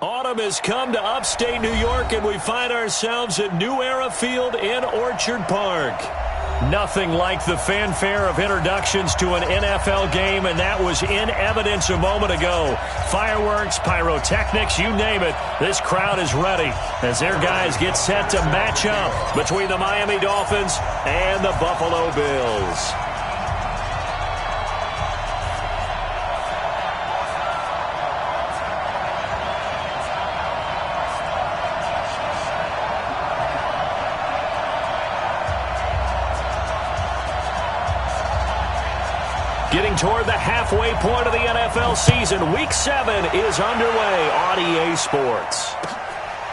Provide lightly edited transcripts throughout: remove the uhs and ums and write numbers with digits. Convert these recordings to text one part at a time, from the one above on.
Autumn has come to upstate New York, and we find ourselves at New Era Field in Orchard Park. Nothing like the fanfare of introductions to an NFL game, and that was in evidence a moment ago. Fireworks, pyrotechnics, you name it. This crowd is ready as their guys get set to match up between the Miami Dolphins and the Buffalo Bills. Getting toward the halfway point of the NFL season, Week 7 is underway on EA Sports.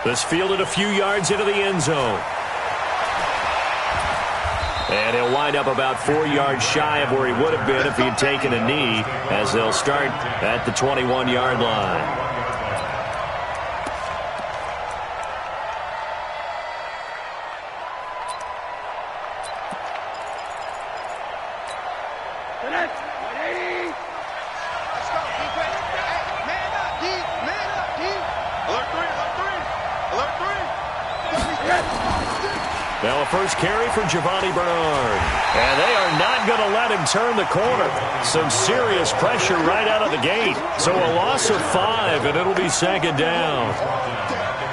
This fielded a few yards into the end zone. And he'll wind up about 4 yards shy of where he would have been if he had taken a knee, as they'll start at the 21-yard line. Now a first carry for Giovanni Bernard. And they are not going to let him turn the corner. Some serious pressure right out of the gate. So a loss of 5, and it'll be second down.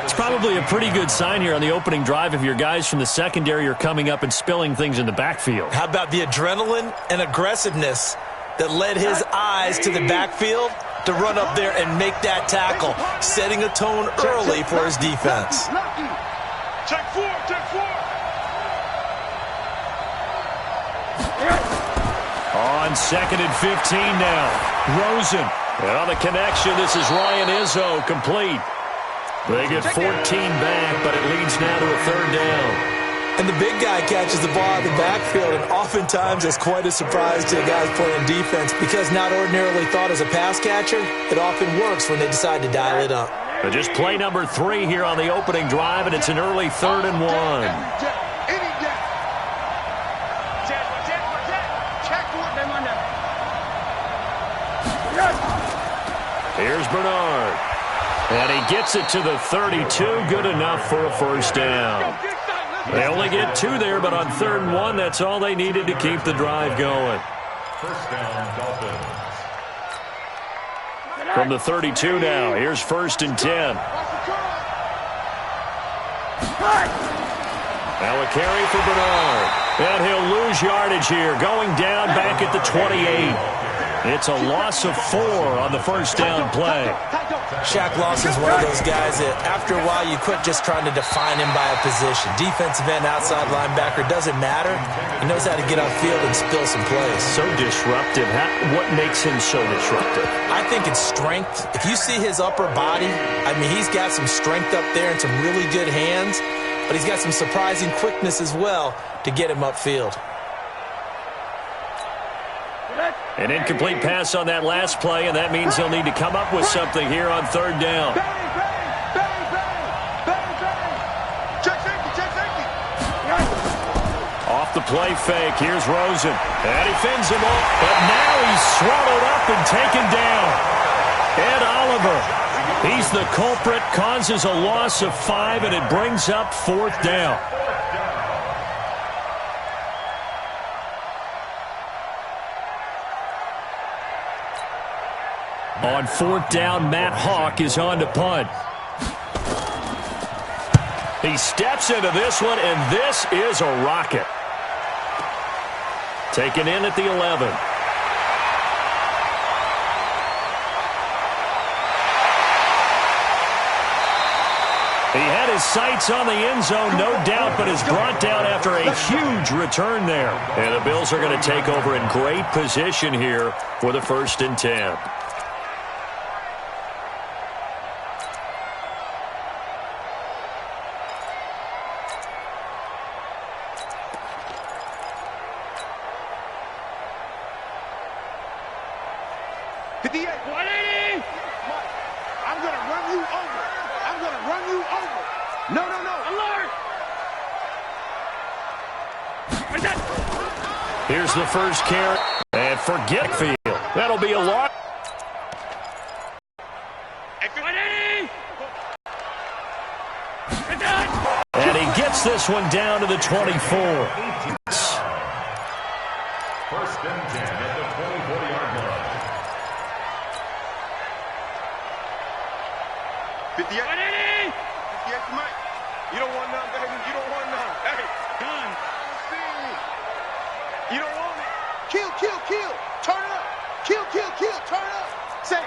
It's probably a pretty good sign here on the opening drive if your guys from the secondary are coming up and spilling things in the backfield. How about the adrenaline and aggressiveness that led his eyes to the backfield to run up there and make that tackle, setting a tone early for his defense. Check four. On 2nd and 15 now. Rosen. And on the connection, this is Ryan Izzo, complete. They get 14 back, but it leads now to a third down. And the big guy catches the ball out of the backfield, and oftentimes it's quite a surprise to the guys playing defense because not ordinarily thought as a pass catcher, it often works when they decide to dial it up. But just play number 3 here on the opening drive, and it's an early 3rd and 1. Here's Bernard. And he gets it to the 32. Good enough for a first down. They only get 2 there, but on 3rd and 1, that's all they needed to keep the drive going. First down, Dolphins. From the 32 now, here's 1st and 10. Now a carry for Bernard. And he'll lose yardage here, going down back at the 28. It's a loss of 4 on the first down play. Shaq Lawson's one of those guys that after a while you quit just trying to define him by a position. Defensive end, outside linebacker, doesn't matter. He knows how to get upfield and spill some plays. So disruptive. What makes him so disruptive? I think it's strength. If you see his upper body, I mean, he's got some strength up there and some really good hands, but he's got some surprising quickness as well to get him upfield. An incomplete pass on that last play, and that means he'll need to come up with something here on 3rd down. Off the play fake, here's Rosen. And he fends him off, but now he's swallowed up and taken down. Ed Oliver, he's the culprit, causes a loss of 5, and it brings up 4th down. On 4th down, Matt Hawk is on to punt. He steps into this one, and this is a rocket. Taken in at the 11. He had his sights on the end zone, no doubt, but is brought down after a huge return there. And the Bills are going to take over in great position here for the 1st and 10. Here's the first carry, and forget field. That'll be a lot. cuts this one down to the 24. First and 10 at the 24-yard line. 58. 58 to Mike. You don't want none, baby. You don't want none. Hey, gun. You don't want it. Kill, kill, kill. Turn it up. Kill, kill, kill. Turn it up. Say.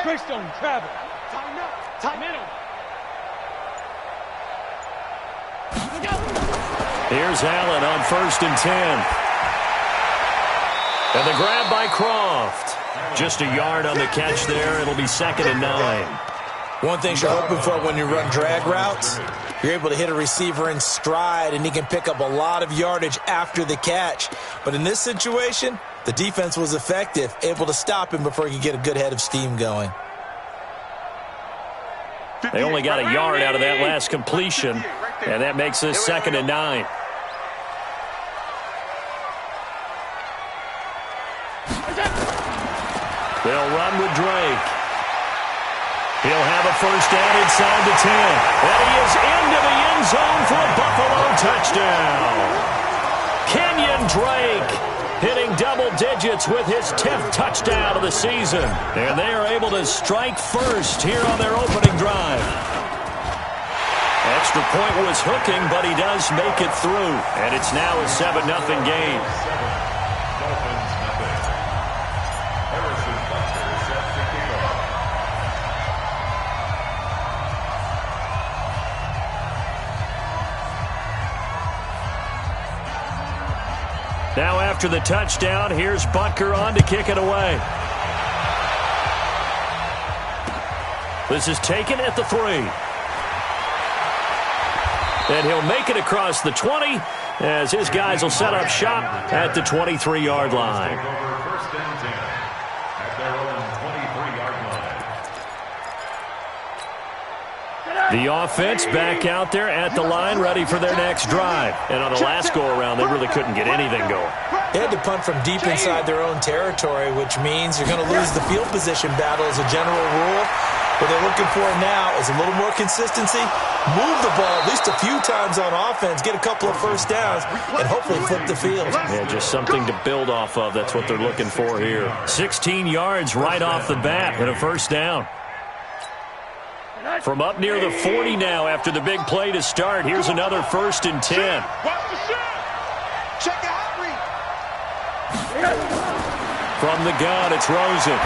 Greystone, travel. Tighten up. Tighten up. Here's Allen on 1st and 10. And the grab by Croft. Just a yard on the catch there. It'll be 2nd and 9. One thing you're hoping for when you run drag routes, you're able to hit a receiver in stride, and he can pick up a lot of yardage after the catch. But in this situation, the defense was effective, able to stop him before he could get a good head of steam going. They only got a yard out of that last completion, and that makes this 2nd and 9. They'll run with Drake. He'll have a first down inside the 10. And he is into the end zone for a Buffalo touchdown. Kenyon Drake hitting double digits with his 10th touchdown of the season. And they are able to strike first here on their opening drive. Extra point was hooking, but he does make it through. And it's now a 7-0 game. Dolphins nothing. Harrison Butker set to kick off. Now after the touchdown, here's Butker on to kick it away. This is taken at the 3. And he'll make it across the 20 as his guys will set up shop at the 23-yard line. Take over 1st and 10 at their own 23-yard line. The offense back out there at the line, ready for their next drive. And on the last go-around, they really couldn't get anything going. They had to punt from deep inside their own territory, which means you're going to lose the field position battle as a general rule. What they're looking for now is a little more consistency, move the ball at least a few times on offense, get a couple of first downs, and hopefully flip the field. Yeah, just something to build off of. That's what they're looking for here. 16 yards right off the bat and a first down. From up near the 40 now after the big play to start. Here's another 1st and 10. Watch the shot. Check it out, Reed. From the gun, it's Rosen.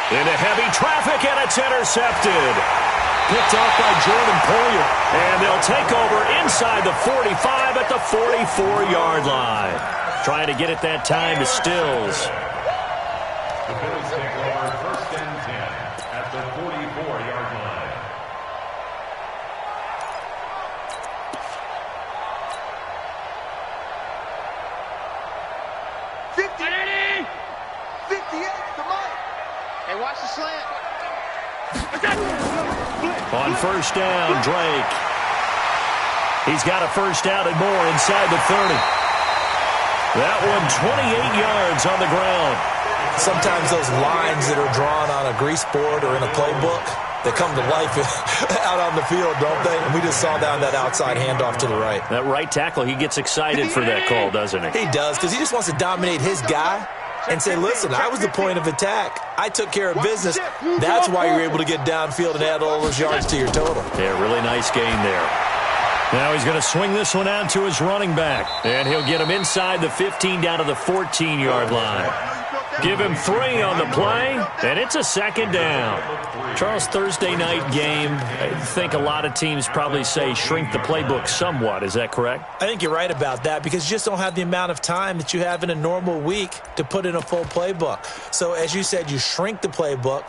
Into heavy traffic, and it's intercepted. Picked off by Jordan Poyer. And they'll take over inside the 45 at the 44-yard line. Trying to get it that time to Stills. The Bills take over 1st and 10 at the 44-yard line. Hey, watch the slant. On first down, Drake. He's got a first down and more inside the 30. That one 28 yards on the ground. Sometimes those lines that are drawn on a grease board or in a playbook, they come to life out on the field, don't they? And we just saw down that outside handoff to the right. That right tackle, he gets excited for that call, doesn't he? He does, because he just wants to dominate his guy and say, listen, I was the point of attack. I took care of business. That's why you're able to get downfield and add all those yards to your total. Yeah, really nice gain there. Now he's going to swing this one out to his running back. And he'll get him inside the 15 down to the 14-yard line. Give him 3 on the play, and it's a 2nd down. Charles, Thursday night game, I think a lot of teams probably say shrink the playbook somewhat. Is that correct? I think you're right about that because you just don't have the amount of time that you have in a normal week to put in a full playbook. So as you said, you shrink the playbook,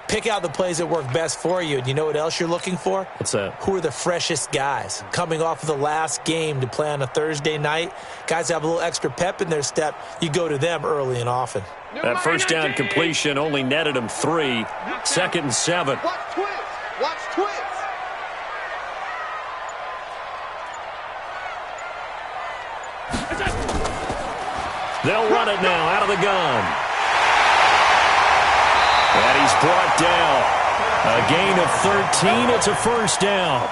pick out the plays that work best for you. And you know what else you're looking for? What's that? Who are the freshest guys coming off of the last game to play on a Thursday night? Guys have a little extra pep in their step. You go to them early and often. That first down completion only netted him 3. 2nd and 7. Watch twist. Watch twist. They'll run it now out of the gun. And he's brought down. A gain of 13. It's a first down.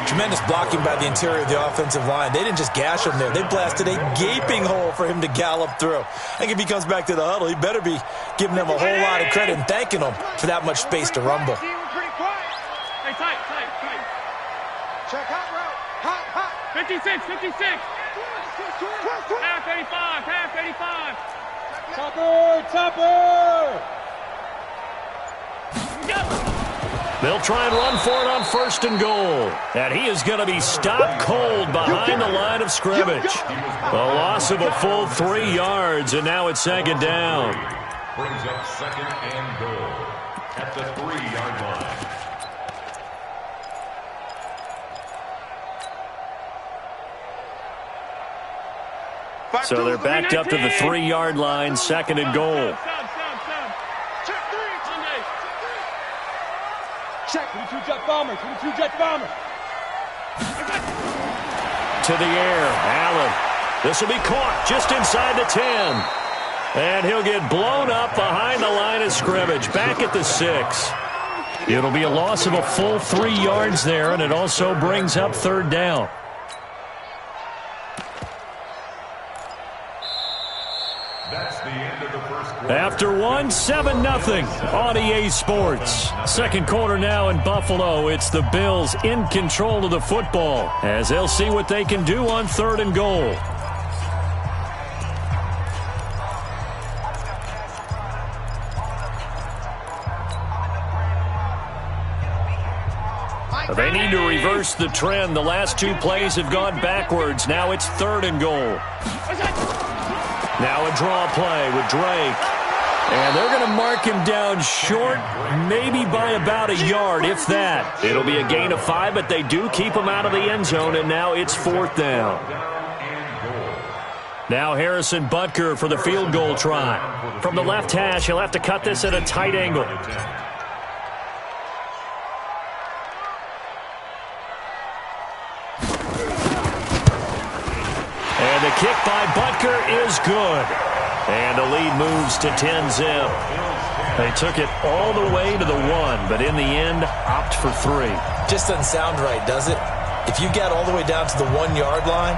Tremendous blocking by the interior of the offensive line. They didn't just gash him there. They blasted a gaping hole for him to gallop through. I think if he comes back to the huddle, he better be giving them a whole lot of credit and thanking them for that much space to rumble. Hey, tight. Check hot route. Hot. 56. Half 85. Topper. They'll try and run for it on first and goal. And he is going to be stopped cold behind the line of scrimmage. A loss of a full 3 yards, and now it's second down. Brings up second and goal at the 3-yard line. So they're backed up to the 3-yard line, second and goal. Check. 22 jet bomber. To the air, Allen. This will be caught just inside the 10. And he'll get blown up behind the line of scrimmage, back at the 6. It'll be a loss of a full 3 yards there, and it also brings up third down. That's the end of the first quarter. After 7-0 on EA Sports. Second quarter now in Buffalo. It's the Bills in control of the football as they'll see what they can do on third and goal. They need to reverse the trend. The last 2 plays have gone backwards. Now it's third and goal. Now a draw play with Drake. And they're going to mark him down short, maybe by about a yard, if that. It'll be a gain of 5, but they do keep him out of the end zone, and now it's fourth down. Now Harrison Butker for the field goal try. From the left hash, he'll have to cut this at a tight angle. And the kick by Butker is good. And the lead moves to 10-zip. They took it all the way to the 1, but in the end, opt for 3. Just doesn't sound right, does it? If you get all the way down to the 1-yard line,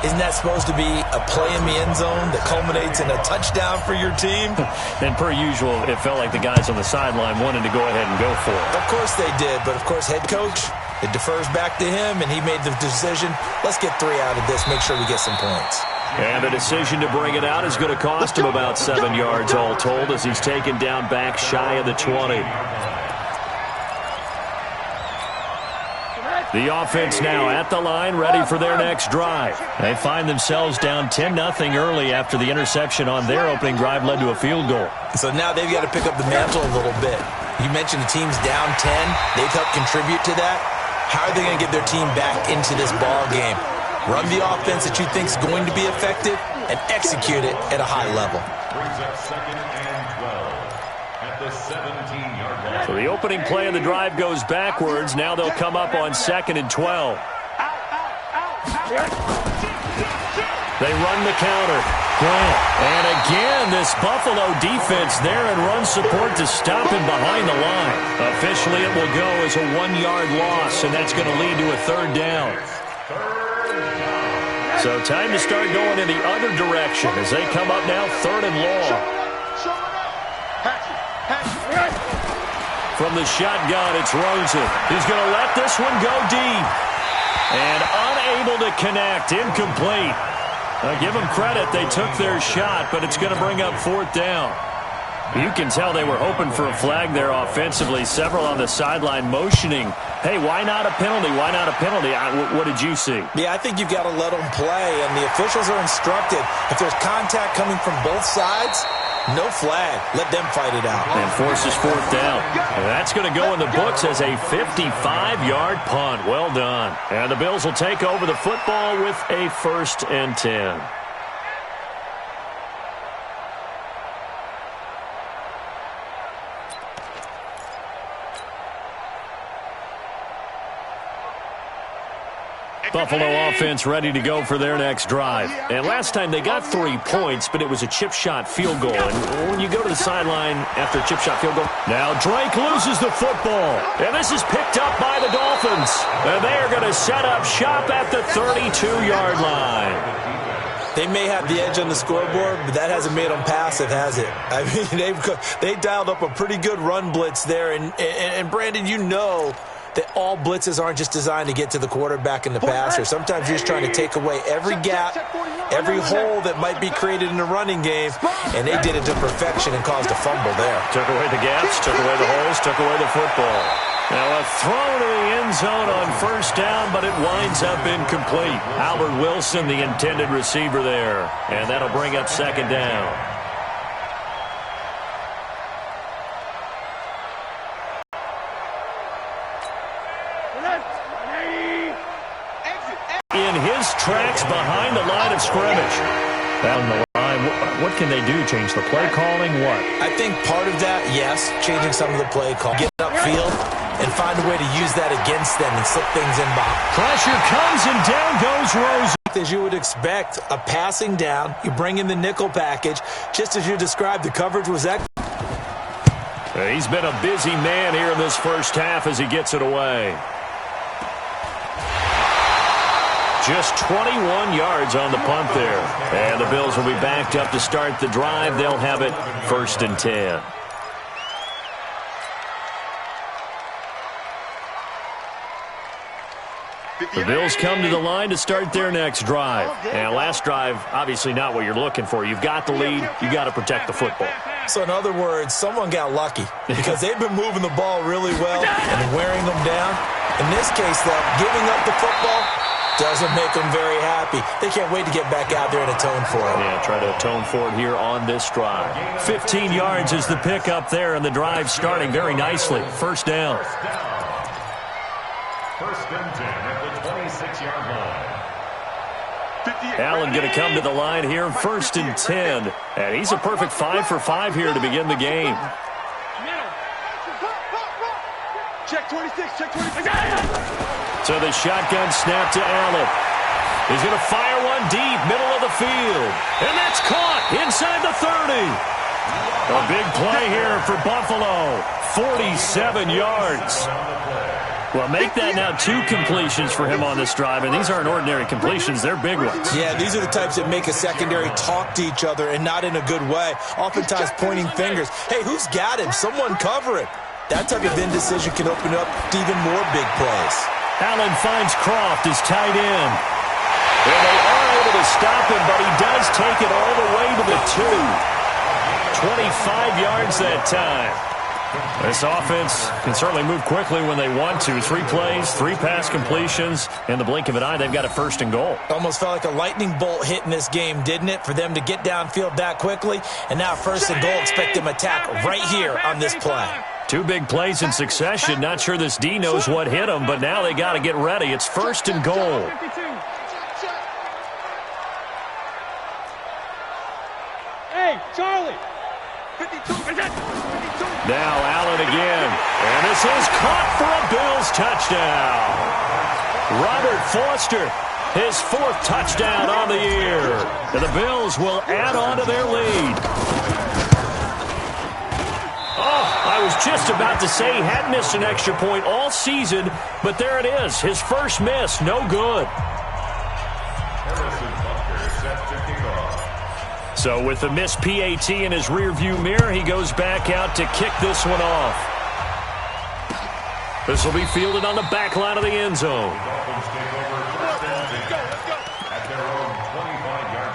isn't that supposed to be a play in the end zone that culminates in a touchdown for your team? And per usual, it felt like the guys on the sideline wanted to go ahead and go for it. Of course they did, but of course head coach, it defers back to him, and he made the decision, let's get 3 out of this, make sure we get some points. And the decision to bring it out is going to cost him about 7 yards all told as he's taken down back shy of the 20. The offense now at the line, ready for their next drive. They find themselves down 10-0 early after the interception on their opening drive led to a field goal. So now they've got to pick up the mantle a little bit. You mentioned the team's down 10. They've helped contribute to that. How are they going to get their team back into this ball game? Run the offense that you think is going to be effective and execute it at a high level. Brings up second and 12 at the 17-yard line. So the opening play of the drive goes backwards. Now they'll come up on second and 12. They run the counter. Grant. And again, this Buffalo defense there in run support to stop him behind the line. Officially, it will go as a 1-yard loss, and that's going to lead to a third down. So time to start going in the other direction as they come up now third and long. From the shotgun, it's Rosen. He's going to let this one go deep. And unable to connect, incomplete. Give them credit, they took their shot, but it's going to bring up fourth down. You can tell they were hoping for a flag there offensively. Several on the sideline motioning, hey, why not a penalty? Why not a penalty? What did you see? Yeah, I think you've got to let them play, and the officials are instructed. If there's contact coming from both sides, no flag. Let them fight it out. And forces fourth down. And that's going to go in the books as a 55-yard punt. Well done. And the Bills will take over the football with a 1st and 10. Buffalo offense ready to go for their next drive. And last time they got 3 points, but it was a chip shot field goal. And when you go to the sideline after a chip shot field goal. Now Drake loses the football. And this is picked up by the Dolphins. And they are going to set up shop at the 32-yard line. They may have the edge on the scoreboard, but that hasn't made them passive, has it? I mean, they dialed up a pretty good run blitz there. And Brandon, you know that all blitzes aren't just designed to get to the quarterback and the passer. Sometimes you're just trying to take away every gap, every hole that might be created in the running game, and they did it to perfection and caused a fumble there. Took away the gaps, took away the holes, took away the football. Now a throw to the end zone on first down, but it winds up incomplete. Albert Wilson, the intended receiver there, and that'll bring up second down. In his tracks behind the line of scrimmage. Down the line, what can they do? Change the play calling? What? I think part of that, yes, changing some of the play call. Get upfield and find a way to use that against them and slip things in behind. Pressure comes and down goes Rose. As you would expect, a passing down, you bring in the nickel package. Just as you described, the coverage was excellent. He's been a busy man here in this first half as he gets it away. Just 21 yards on the punt there. And the Bills will be backed up to start the drive. They'll have it 1st and 10. The Bills come to the line to start their next drive. And last drive, obviously not what you're looking for. You've got the lead. You've got to protect the football. So in other words, someone got lucky because they've been moving the ball really well and wearing them down. In this case, though, giving up the football doesn't make them very happy. They can't wait to get back out there and atone for it. Yeah, try to atone for it here on this drive. 15 yards is the pickup there, and the drive starting very nicely. First down. 1st and 10 at the 26-yard line. Allen going to come to the line here, 1st and 10. And he's a perfect 5 for 5 here to begin the game. Check 26, check 26. So the shotgun snap to Allen. He's going to fire one deep, middle of the field. And that's caught inside the 30. A big play here for Buffalo. 47 yards. Well, make that now 2 completions for him on this drive, and these aren't ordinary completions. They're big ones. Yeah, these are the types that make a secondary talk to each other and not in a good way. Oftentimes pointing fingers. Hey, who's got him? Someone cover it. That type of indecision can open up to even more big plays. Allen finds Croft as tight end. And they are able to stop him, but he does take it all the way to the 2. 25 yards that time. This offense can certainly move quickly when they want to. 3 plays, 3 pass completions. In the blink of an eye, they've got a 1st and goal. Almost felt like a lightning bolt hit in this game, didn't it? For them to get downfield that quickly. And now 1st and goal, expect them to attack right here on this play. 2 big plays in succession. Not sure this D knows what hit him, but now they got to get ready. It's 1st and goal. Hey, Charlie. Now Allen again. And this is caught for a Bills touchdown. Robert Foster, his 4th touchdown on the year. And the Bills will add on to their lead. Oh, I was just about to say he hadn't missed an extra point all season, but there it is. His first miss, no good. So with the missed PAT in his rearview mirror, he goes back out to kick this one off. This will be fielded on the back line of the end zone. Dolphins take over 1st and 10 at their own 25-yard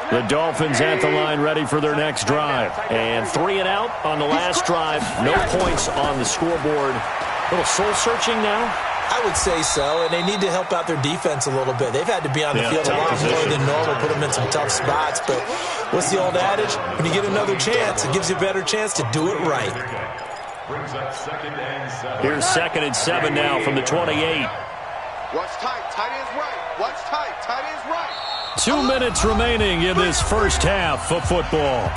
line. The Dolphins at the line ready for their next drive. And 3 and out on the last drive. No points on the scoreboard. A little soul-searching now? I would say so, and they need to help out their defense a little bit. They've had to be on the field a lot more than normal, put them in some tough spots. But what's the old adage? When you get another chance, it gives you a better chance to do it right. Brings up 2nd and 7. Here's 2nd and 7 now from the 28. Watch tight, tight ends right. Watch tight, tight ends right. 2 minutes remaining in this first half of football.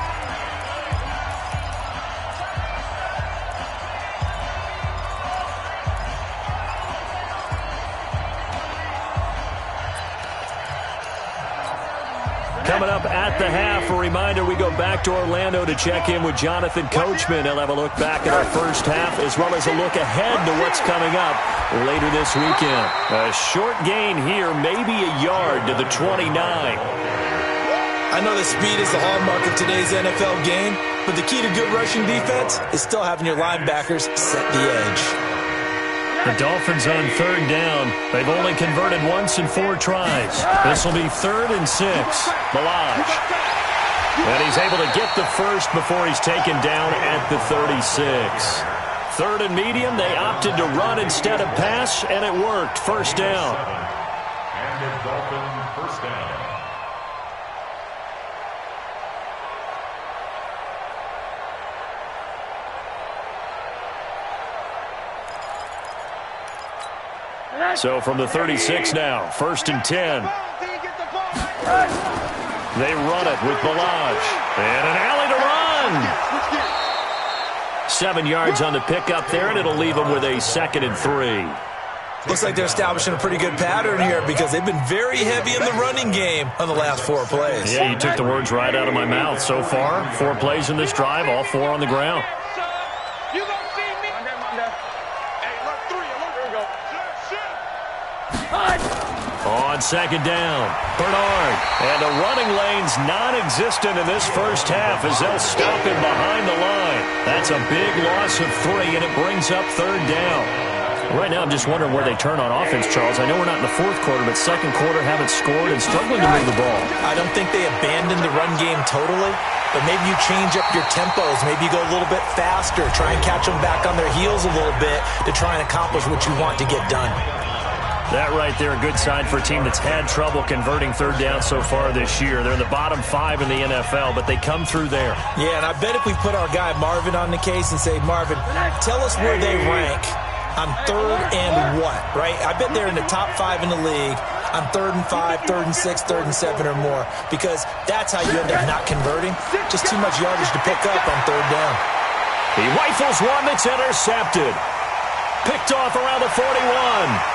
Coming up at the half, a reminder, we go back to Orlando to check in with Jonathan Coachman. He'll have a look back at our first half as well as a look ahead to what's coming up later this weekend. A short gain here, maybe a yard to the 29. I know that speed is the hallmark of today's NFL game, but the key to good rushing defense is still having your linebackers set the edge. The Dolphins on third down. They've only converted once in 4 tries. This will be 3rd and 6. Balaj. And he's able to get the first before he's taken down at the 36. 3rd and medium. They opted to run instead of pass, and it worked. First down. And the Dolphin first down. So from the 36 now, 1st and 10. They run it with Balaj. And an alley to run. 7 yards on the pickup there, and it'll leave them with a 2nd and 3. Looks like they're establishing a pretty good pattern here because they've been very heavy in the running game on the last 4 plays. Yeah, you took the words right out of my mouth. So far, 4 plays in this drive, all 4 on the ground. On 2nd down, Bernard. And the running lane's non-existent in this first half as they'll stop him behind the line. That's a big loss of 3, and it brings up 3rd down. Right now, I'm just wondering where they turn on offense, Charles. I know we're not in the 4th quarter, but 2nd quarter haven't scored and struggling to move the ball. I don't think they abandoned the run game totally, but maybe you change up your tempos. Maybe you go a little bit faster, try and catch them back on their heels a little bit to try and accomplish what you want to get done. That right there, a good sign for a team that's had trouble converting 3rd down so far this year. They're in the bottom 5 in the NFL, but they come through there. Yeah, and I bet if we put our guy Marvin on the case and say, Marvin, tell us where they rank on 3rd and what, right? I bet they're in the top 5 in the league on 3rd and 5, 3rd and 6, 3rd and 7 or more, because that's how you end up not converting. Just too much yardage to pick up on 3rd down. He rifles one that's intercepted. Picked off around the 41.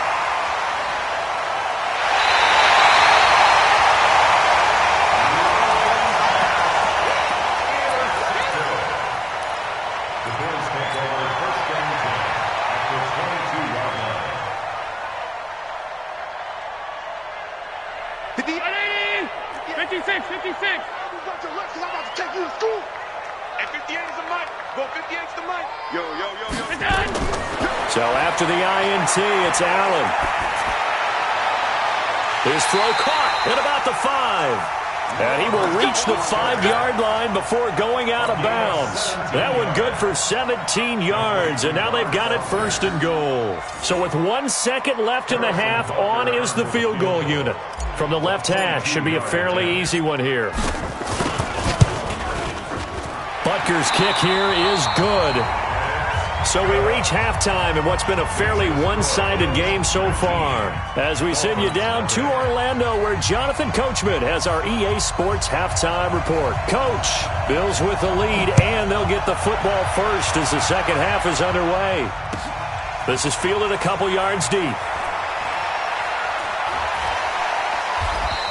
So after the INT, it's Allen. His throw caught at about the 5. And he will reach the 5-yard line before going out of bounds. That one good for 17 yards, and now they've got it 1st and goal. So with 1 second left in the half, on is the field goal unit. From the left hash, should be a fairly easy one here. Butker's kick here is good. So we reach halftime in what's been a fairly one-sided game so far. As we send you down to Orlando where Jonathan Coachman has our EA Sports halftime report. Coach, Bills with the lead, and they'll get the football first as the second half is underway. This is fielded a couple yards deep.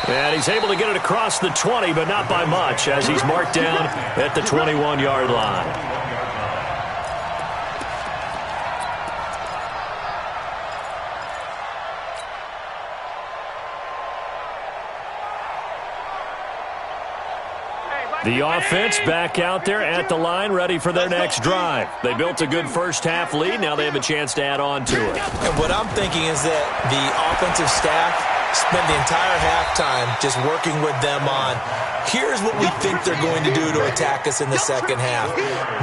And he's able to get it across the 20, but not by much as he's marked down at the 21-yard line. The offense back out there at the line, ready for their next drive. They built a good first half lead. Now they have a chance to add on to it. And what I'm thinking is that the offensive staff spent the entire halftime just working with them on, here's what we think they're going to do to attack us in the second half.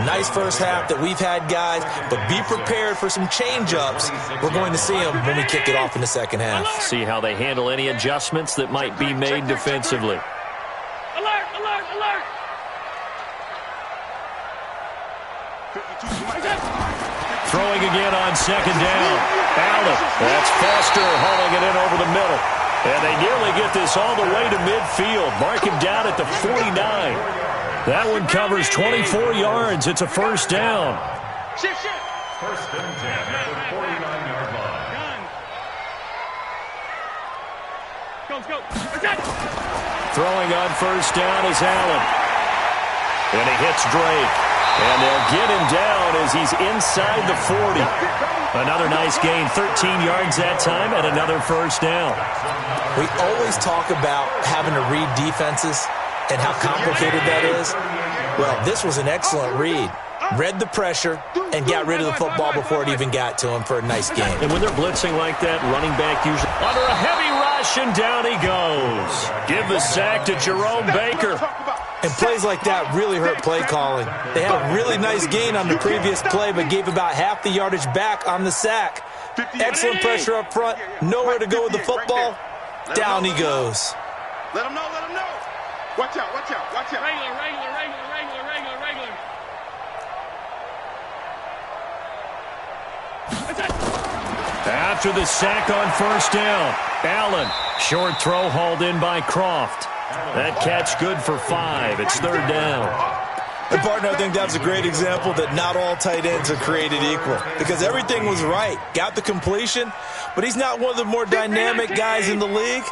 Nice first half that we've had, guys, but be prepared for some change-ups. We're going to see them when we kick it off in the second half. See how they handle any adjustments that might be made defensively. Alert, alert, alert! Throwing again on second down. Allen. That's Foster hauling it in over the middle. And they nearly get this all the way to midfield. Mark him down at the 49. That one covers 24 yards. It's a first down. First and 10 at the 49-yard line. Go, go. Throwing on first down is Allen. And he hits Drake. And they'll get him down as he's inside the 40. Another nice gain, 13 yards that time, and another first down. We always talk about having to read defenses and how complicated that is. Well, this was an excellent read. Read the pressure and got rid of the football before it even got to him for a nice game. And when they're blitzing like that, running back usually under a heavy rush, and down he goes. Give the sack to Jerome Baker. And plays like that really hurt play calling. They had a really nice gain on the previous play, but gave about half the yardage back on the sack. Excellent pressure up front. Nowhere to go with the football. Down he goes. Let him know, let him know. Watch out, watch out, watch out. Regular. After the sack on first down, Allen. Short throw hauled in by Croft. That catch good for 5. It's third down. And, partner, I think that was a great example that not all tight ends are created equal, because everything was right. Got the completion, but he's not one of the more dynamic guys in the league.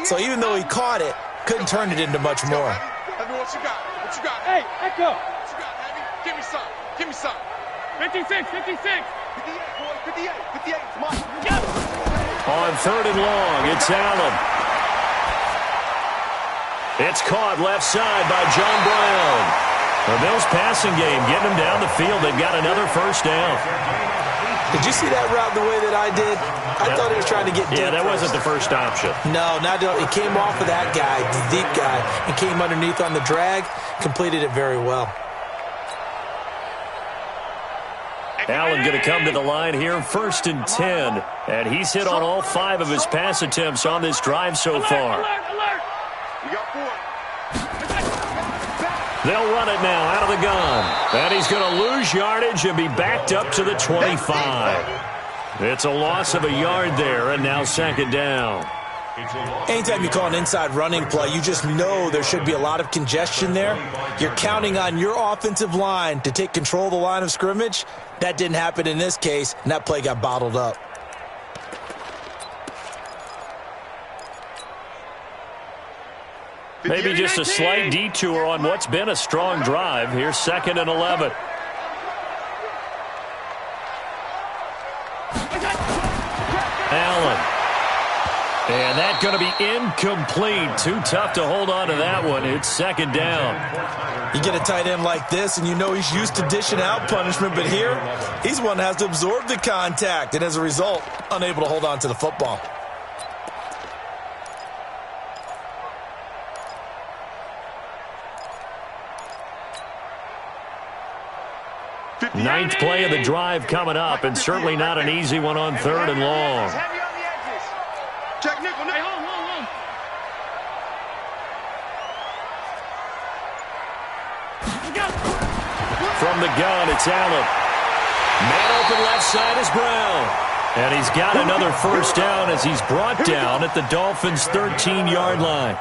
So even though he caught it, couldn't turn it into much more. Heavy, what you got? What you got? Hey, Echo. What you got, Heavy? Give me some. Give me some. 56. 58, boy. 58. It's mine. On third and long, it's Allen. It's caught left side by John Brown. The Bills passing game getting them down the field. They've got another first down. Did you see that route the way that I did? I thought he was trying to get deep. Yeah, that wasn't the first option. No, it came off of that guy, the deep guy, and came underneath on the drag, completed it very well. Allen going to come to the line here, 1st and 10. And he's hit on all 5 of his pass attempts on this drive so far. Alert. We got 4. They'll run it now out of the gun. And he's going to lose yardage and be backed up to the 25. It's a loss of a yard there, and now second down. Anytime you call an inside running play, you just know there should be a lot of congestion there. You're counting on your offensive line to take control of the line of scrimmage. That didn't happen in this case, and that play got bottled up. Maybe just a slight detour on what's been a strong drive. Here's 2nd and 11. Allen. And that's going to be incomplete. Too tough to hold on to that one. It's second down. You get a tight end like this, and you know he's used to dishing out punishment, but here, he's one that has to absorb the contact, and as a result, unable to hold on to the football. Ninth play of the drive coming up, and certainly not an easy one on 3rd and long. Heavy on the edges. Check nickel. Hey, hold. From the gun, it's Allen. Man open left side is Brown. And he's got another first down as he's brought down at the Dolphins' 13-yard line.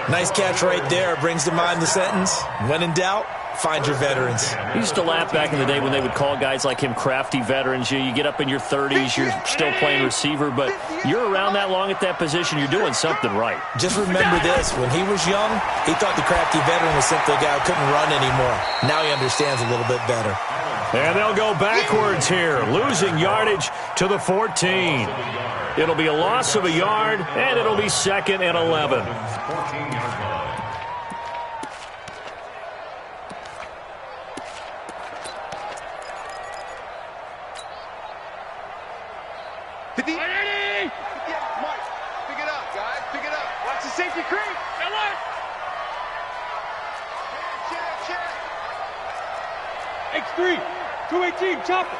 Nice catch right there. Brings to mind the sentence, when in doubt, find your veterans. I used to laugh back in the day when they would call guys like him crafty veterans. You get up in your 30s, you're still playing receiver, but you're around that long at that position, you're doing something right. Just remember this. When he was young, he thought the crafty veteran was simply a guy who couldn't run anymore. Now he understands a little bit better. And they'll go backwards here, losing yardage to the 14. It'll be a loss of a yard, and it'll be 2nd and 11. Safety creep. Alert. X3. 218. Chopper.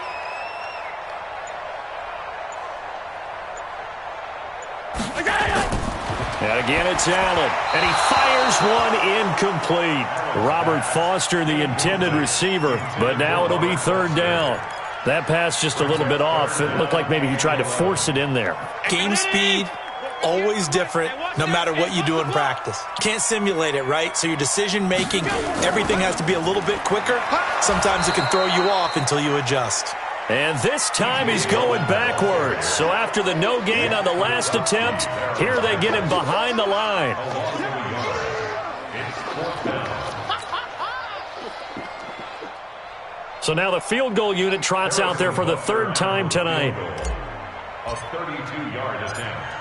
And again, it's Allen. And he fires one incomplete. Robert Foster, the intended receiver. But now it'll be 3rd down. That pass just a little bit off. It looked like maybe he tried to force it in there. Game speed, always different, no matter what you do in practice. Can't simulate it, right? So your decision-making, everything has to be a little bit quicker. Sometimes it can throw you off until you adjust. And this time he's going backwards. So after the no gain on the last attempt, here they get him behind the line. So now the field goal unit trots out there for the third time tonight. A 32-yard attempt.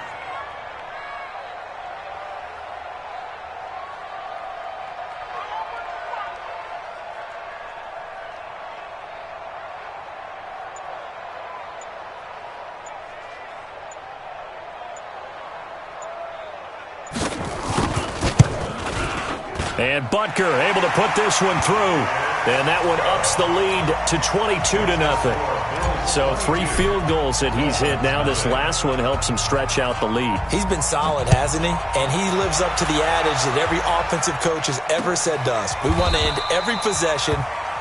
And Butker able to put this one through. And that one ups the lead to 22-0. So 3 field goals that he's hit now. This last one helps him stretch out the lead. He's been solid, hasn't he? And he lives up to the adage that every offensive coach has ever said to us. We want to end every possession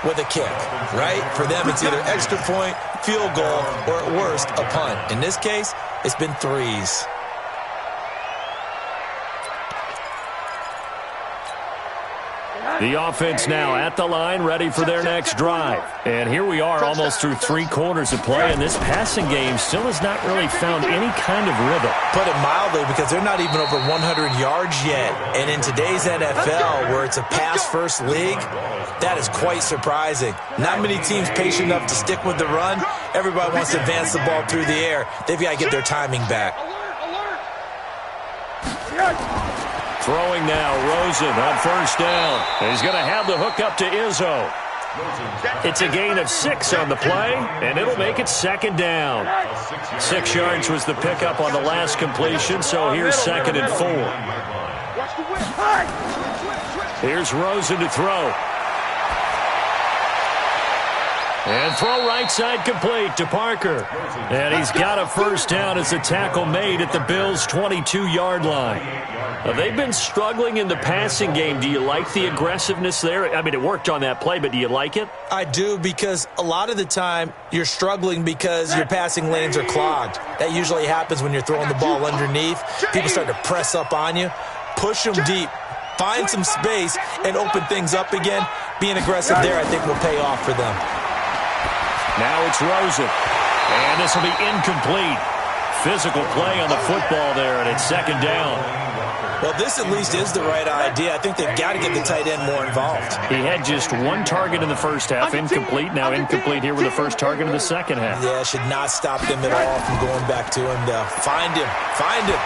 with a kick, right? For them, it's either extra point, field goal, or at worst, a punt. In this case, it's been 3s. The offense now at the line, ready for their next drive. And here we are almost through 3 quarters of play, and this passing game still has not really found any kind of rhythm. Put it mildly, because they're not even over 100 yards yet. And in today's NFL, where it's a pass-first league, that is quite surprising. Not many teams patient enough to stick with the run. Everybody wants to advance the ball through the air. They've got to get their timing back. Throwing now, Rosen on first down. And he's going to have the hook up to Izzo. It's a gain of 6 on the play, and it'll make it second down. 6 yards was the pickup on the last completion, so here's 2nd and 4. Here's Rosen to throw. And throw right side complete to Parker. And he's got a first down as a tackle made at the Bills' 22-yard line. They've been struggling in the passing game. Do you like the aggressiveness there? I mean, it worked on that play, but do you like it? I do, because a lot of the time you're struggling because your passing lanes are clogged. That usually happens when you're throwing the ball underneath. People start to press up on you. Push them deep. Find some space and open things up again. Being aggressive there, I think, will pay off for them. Now it's Rosen. And this will be incomplete. Physical play on the football there, and it's second down. Well, this at least is the right idea. I think they've got to get the tight end more involved. He had just 1 target in the first half, incomplete. Now incomplete here with the first target in the second half. Yeah, should not stop them at all from going back to him. Find him. Find him.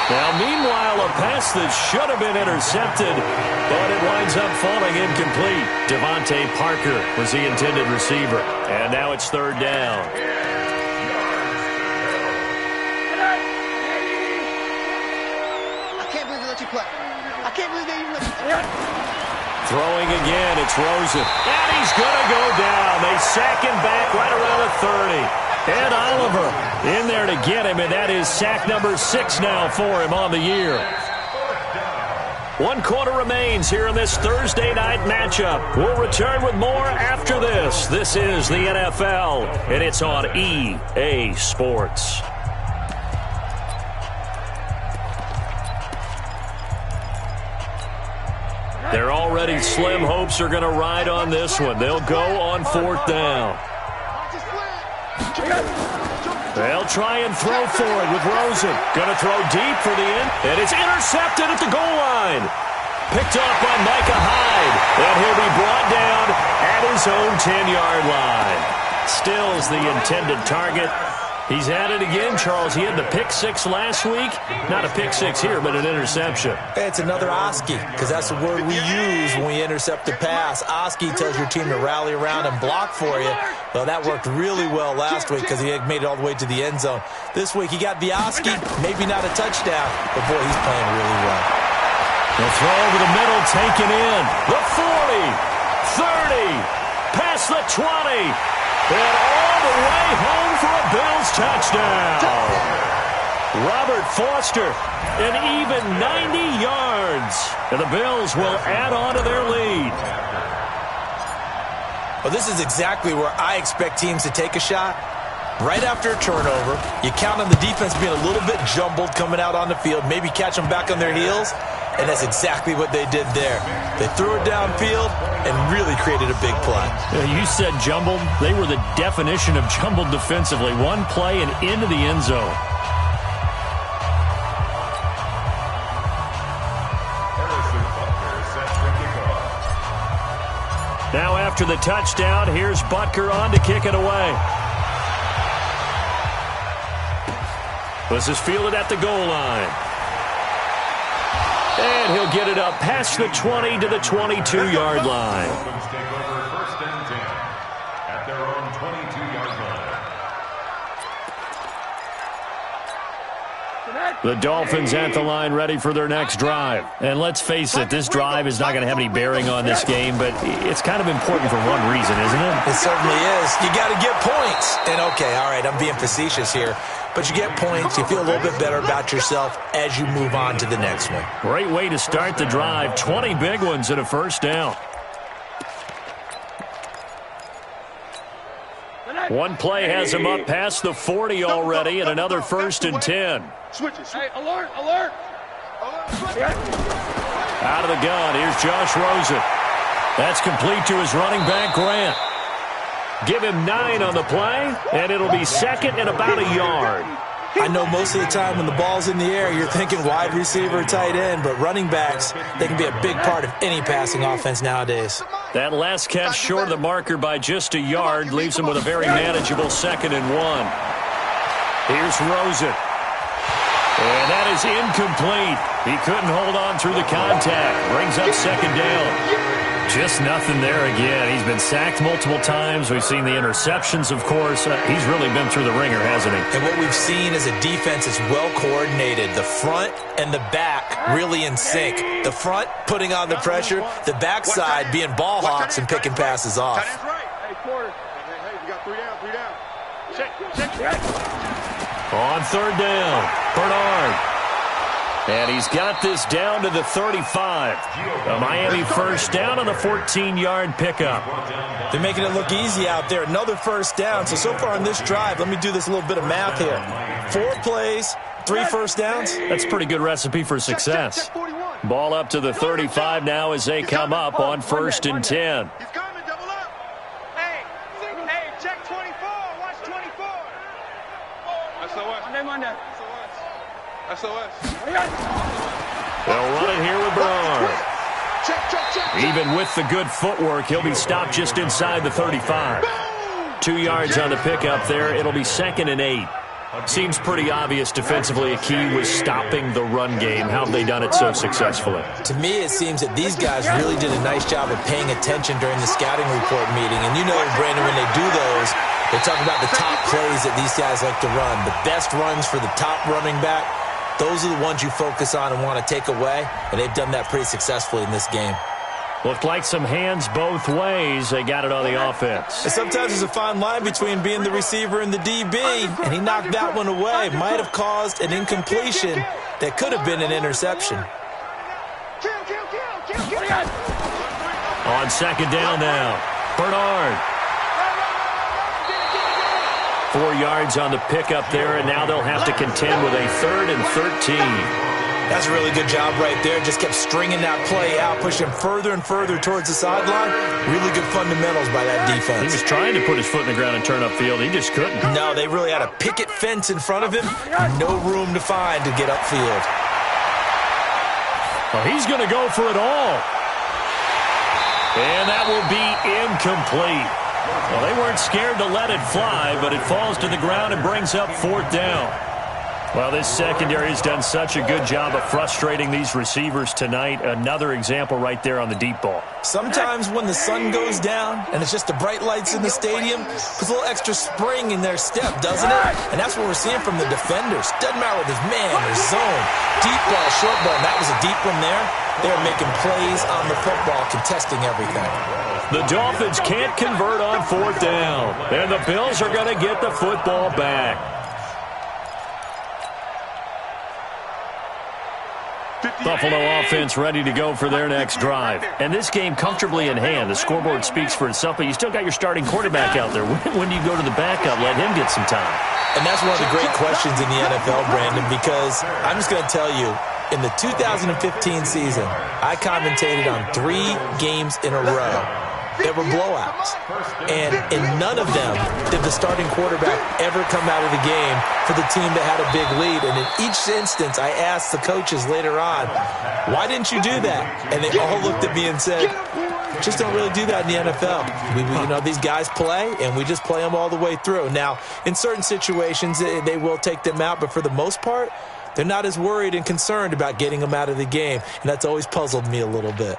Now, meanwhile, a pass that should have been intercepted, but it winds up falling incomplete. Devontae Parker was the intended receiver. And now it's third down. I can't believe they even let you. Throwing again, it's Rosen. And he's going to go down. They sack him back right around the 30. And Oliver in there to get him, and that is sack number 6 now for him on the year. 1 quarter remains here in this Thursday night matchup. We'll return with more after this. This is the NFL, and it's on EA Sports. They're already slim hopes are going to ride on this one. They'll go on 4th down. They'll try and throw for it with Rosen. Going to throw deep for the end. And it's intercepted at the goal line. Picked off by Micah Hyde. And he'll be brought down at his own 10-yard line. Still's the intended target. He's at it again, Charles. He had the pick 6 last week. Not a pick 6 here, but an interception. It's another Oski, because that's the word we use when we intercept a pass. Oski tells your team to rally around and block for you. Well, that worked really well last week because he had made it all the way to the end zone. This week he got the Oski, maybe not a touchdown, but boy, he's playing really well. The throw over the middle, taken in. The 40, 30, past the 20. And all the way home for a Bills touchdown. Robert Foster, an even 90 yards. And the Bills will add on to their lead. Well, this is exactly where I expect teams to take a shot. Right after a turnover, you count on the defense being a little bit jumbled coming out on the field, maybe catch them back on their heels. and that's exactly what they did there. They threw it downfield and really created a big play. You said jumbled. They were the definition of jumbled defensively. One play and into the end zone. Now after the touchdown, here's Butker on to kick it away. This is fielded at the goal line. And he'll get it up past the 20 to the 22-yard line. Dolphins take over first and 10 at their own 22-yard line. The Dolphins at the line ready for their next drive. And let's face it, this drive is not going to have any bearing on this game, but it's kind of important for one reason, isn't it? It certainly is. You got to get points. And okay, all right, I'm being facetious here, but you get points. You feel a little bit better about yourself as you move on to the next one. Great way to start the drive. 20 big ones and a first down. One play has him up past the 40 already, and another first and 10. Switches. Hey, alert, alert. Out of the gun, here's Josh Rosen. That's complete to his running back, Grant. Give him 9 on the play, and it'll be second and about a yard. I know most of the time when the ball's in the air, you're thinking wide receiver, tight end, but running backs, they can be a big part of any passing offense nowadays. That last catch short of the marker by just a yard leaves him with a very manageable second and 1. Here's Rosen. And that is incomplete. He couldn't hold on through the contact. Brings up second down. Just nothing there again. He's been sacked multiple times. We've seen the interceptions, of course. He's really been through the ringer, hasn't he? And what we've seen is a defense that's well coordinated. The front and the back really in sync. The front putting on the pressure. The backside being ball hawks and picking passes off. Hey, quarter. Hey, you got 3 down, 3 down. Check. On third down, Bernard. And he's got this down to the 35. A Miami first down on the 14-yard pickup. They're making it look easy out there. Another first down. So far on this drive, let me do this little bit of math here. 4 plays, 3 first downs. That's a pretty good recipe for success. Ball up to the 35 now as they come up on first and 10. He's coming, double up. Hey, check 24. Watch 24. Monday, Monday. SOS. They'll run it here with Bernard. Even with the good footwork, he'll be stopped just inside the 35. 2 yards on the pickup there. It'll be second and 8. Seems pretty obvious defensively a key was stopping the run game. How have they done it so successfully? To me, it seems that these guys really did a nice job of paying attention during the scouting report meeting. And you know, Brandon, when they do those, they talk about the top plays that these guys like to run. The best runs for the top running back. Those are the ones you focus on and want to take away, and they've done that pretty successfully in this game. Looked like some hands both ways. They got it on the offense. And sometimes there's a fine line between being the receiver and the DB, and he knocked that one away. Might have caused an incompletion that could have been an interception. On second down now, Bernard. 4 yards on the pickup there, and now they'll have to contend with a 3rd and 13. That's a really good job right there. Just kept stringing that play out, pushing further and further towards the sideline. Really good fundamentals by that defense. He was trying to put his foot in the ground and turn upfield. He just couldn't. No, they really had a picket fence in front of him. No room to find to get upfield. Well, he's going to go for it all. And that will be incomplete. Well, they weren't scared to let it fly, but it falls to the ground and brings up 4th down. Well, this secondary has done such a good job of frustrating these receivers tonight. Another example right there on the deep ball. Sometimes when the sun goes down and it's just the bright lights in the stadium, puts a little extra spring in their step, doesn't it? And that's what we're seeing from the defenders. Doesn't matter whether it's man or zone. Deep ball, short ball, and that was a deep one there. They're making plays on the football, contesting everything. The Dolphins can't convert on 4th down. And the Bills are going to get the football back. Buffalo offense ready to go for their next drive. And this game comfortably in hand. The scoreboard speaks for itself, but you still got your starting quarterback out there. When do you go to the backup, let him get some time? And that's one of the great questions in the NFL, Brandon, because I'm just going to tell you, in the 2015 season, I commentated on 3 games in a row that were blowouts. And in none of them did the starting quarterback ever come out of the game for the team that had a big lead. And in each instance, I asked the coaches later on, why didn't you do that? And they all looked at me and said, just don't really do that in the NFL. These guys play, and we just play them all the way through. Now, in certain situations, they will take them out, but for the most part, they're not as worried and concerned about getting them out of the game. And that's always puzzled me a little bit.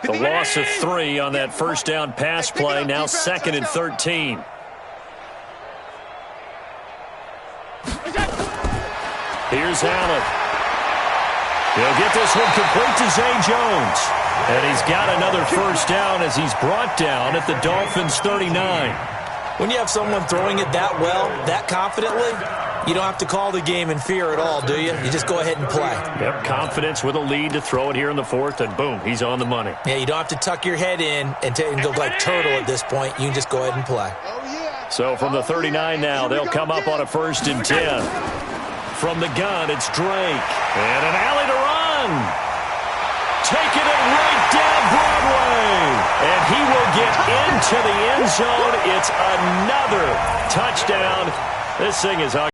The loss of 3 on that first down pass play, now 2nd and 13. Here's Allen. He'll get this one complete to Zay Jones. And he's got another first down as he's brought down at the Dolphins' 39. When you have someone throwing it that well, that confidently, you don't have to call the game in fear at all, do you? You just go ahead and play. Yep, confidence with a lead to throw it here in the 4th, and boom, he's on the money. Yeah, you don't have to tuck your head in and go like turtle at this point. You can just go ahead and play. So from the 39 now, they'll come up on a 1st and 10. From the gun, it's Drake. And an alley to run. Taking it right down Broadway. And he will get into the end zone. It's another touchdown. This thing is ugly.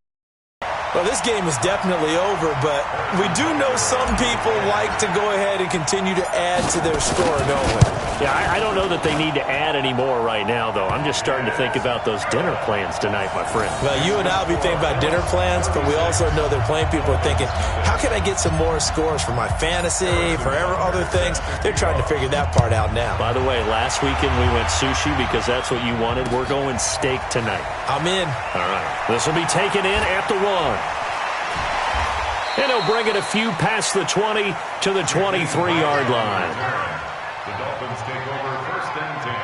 Well, this game is definitely over, but we do know some people like to go ahead and continue to add to their score, don't we? Yeah, I don't know that they need to add any more right now, though. I'm just starting to think about those dinner plans tonight, my friend. Well, you and I will be thinking about dinner plans, but we also know that plenty of people are thinking, how can I get some more scores for my fantasy, for other things? They're trying to figure that part out now. By the way, last weekend we went sushi because that's what you wanted. We're going steak tonight. I'm in. All right. This will be taken in at the 1. And he'll bring it a few past the 20 to the 23-yard line. The Dolphins take over 1st and 10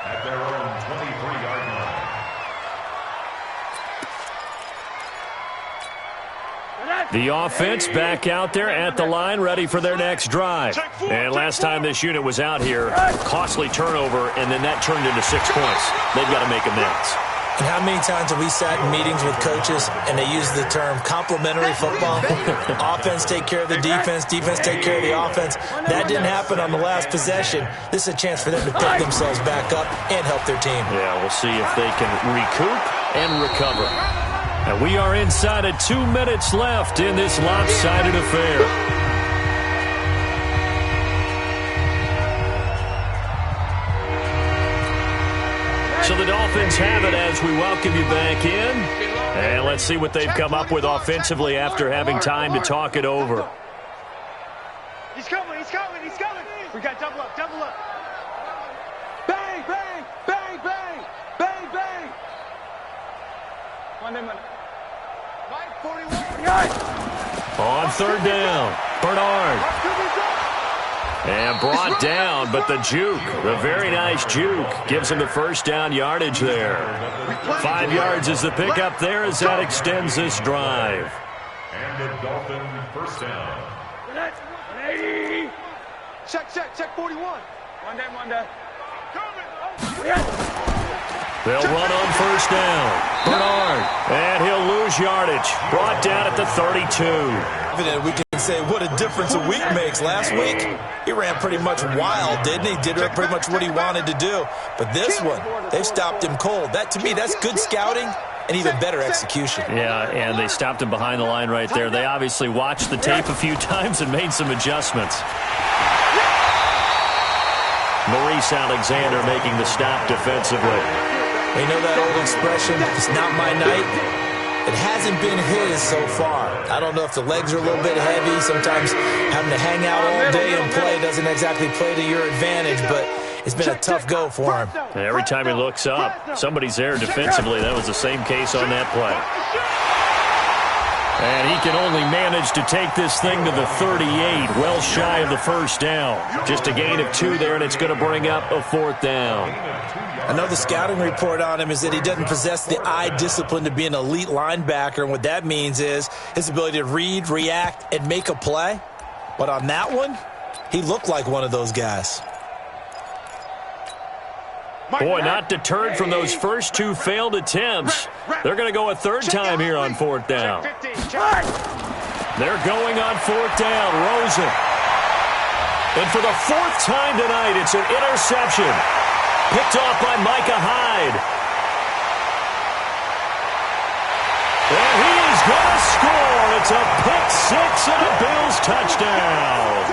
at their own 23-yard line. The offense back out there at the line, ready for their next drive. And last time this unit was out here, costly turnover, and then that turned into 6 points. They've got to make amends. And how many times have we sat in meetings with coaches and they use the term complementary football? Offense take care of the defense, defense take care of the offense. That didn't happen on the last possession. This is a chance for them to pick themselves back up and help their team. Yeah, we'll see if they can recoup and recover. And we are inside of 2 minutes left in this lopsided affair. So the Dolphins have it as we welcome you back in. And let's see what they've come up with offensively after having time to talk it over. He's coming, he's coming, he's coming. We got double up, double up. Bang, bang, bang, bang, bang, bang. Monday. 41. On 3rd down, Bernard. And brought down, but the juke, the very nice juke, gives him the first down yardage there. 5 yards is the pickup there as that extends this drive. And the Dolphin first down. Check 41. Monday. They'll run on 1st down. Bernard, and he'll lose yardage. Brought down at the 32. We can say what a difference a week makes. Last week, he ran pretty much wild, didn't he? Did pretty much what he wanted to do. But this one, they've stopped him cold. That, to me, that's good scouting and even better execution. Yeah, and they stopped him behind the line right there. They obviously watched the tape a few times and made some adjustments. Maurice Alexander making the stop defensively. You know that old expression, it's not my night? It hasn't been his so far. I don't know if the legs are a little bit heavy. Sometimes having to hang out all day and play doesn't exactly play to your advantage, but it's been a tough go for him. And every time he looks up, somebody's there defensively. That was the same case on that play. And he can only manage to take this thing to the 38, well shy of the first down. Just a gain of 2 there, and it's going to bring up a 4th down. I know the scouting report on him is that he doesn't possess the eye discipline to be an elite linebacker, and what that means is his ability to read, react, and make a play. But on that one, he looked like one of those guys. Boy, not deterred from those first 2 failed attempts. They're going to go a 3rd time here on 4th down. They're going on 4th down. Rosen. And for the 4th time tonight, it's an interception. Picked off by Micah Hyde. And he is going to score. It's a pick 6 and a Bills touchdown.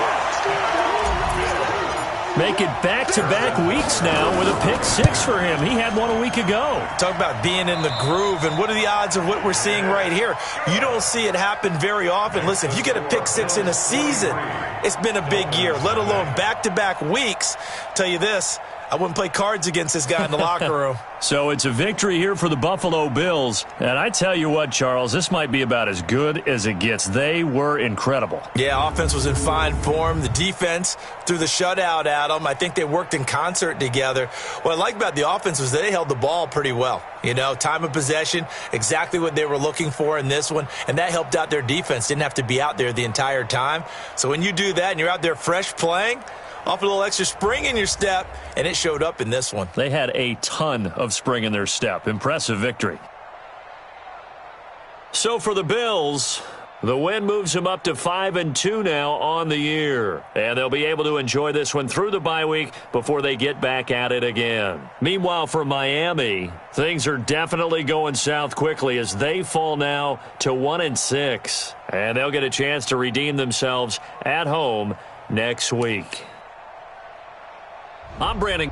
Make it back-to-back weeks now with a pick 6 for him. He had one a week ago. Talk about being in the groove, and what are the odds of what we're seeing right here? You don't see it happen very often. Listen, if you get a pick 6 in a season, it's been a big year, let alone back-to-back weeks. Tell you this, I wouldn't play cards against this guy in the locker room. So it's a victory here for the Buffalo Bills. And I tell you what, Charles, this might be about as good as it gets. They were incredible. Yeah, offense was in fine form. The defense threw the shutout at them. I think they worked in concert together. What I like about the offense was they held the ball pretty well. You know, time of possession, exactly what they were looking for in this one. And that helped out their defense. Didn't have to be out there the entire time. So when you do that and you're out there fresh playing, off a little extra spring in your step, and it showed up in this one. They had a ton of spring in their step. Impressive victory. So for the Bills, the win moves them up to 5-2 now on the year. And they'll be able to enjoy this one through the bye week before they get back at it again. Meanwhile, for Miami, things are definitely going south quickly as they fall now to 1-6. And they'll get a chance to redeem themselves at home next week. I'm Brandon.